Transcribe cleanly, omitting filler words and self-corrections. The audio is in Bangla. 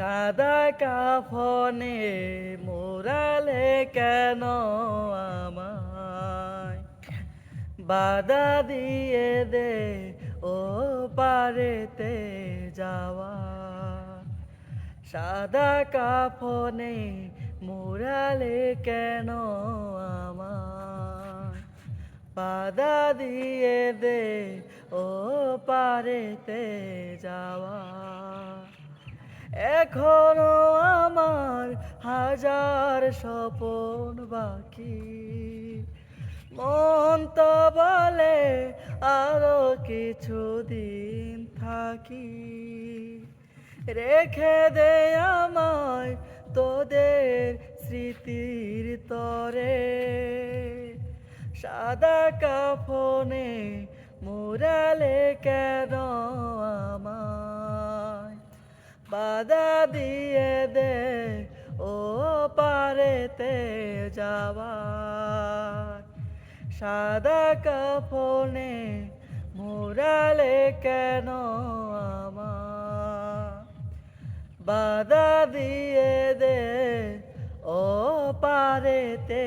সাদা কাফনে মোরালে কেন আমায় বাধা দিয়ে দে ও পারেতে যাওয়া সাদা কাফনে মোরালে কেন আমায় বাধা দিয়ে দে ও পারেতে যাওয়া এখনো আমার হাজার স্বপন বাকি মন তো বলে আরো কিছুদিন থাকি রেখে দে আমায় তোদের স্মৃতির তরে সাদা কাফনে মোরালে কেন আমায় বাধা দিয়ে দে ও পারেতে যাওয়া সাদা কাফনে মোরালে কেন আমায় বাধা দিয়ে দে ও পারেতে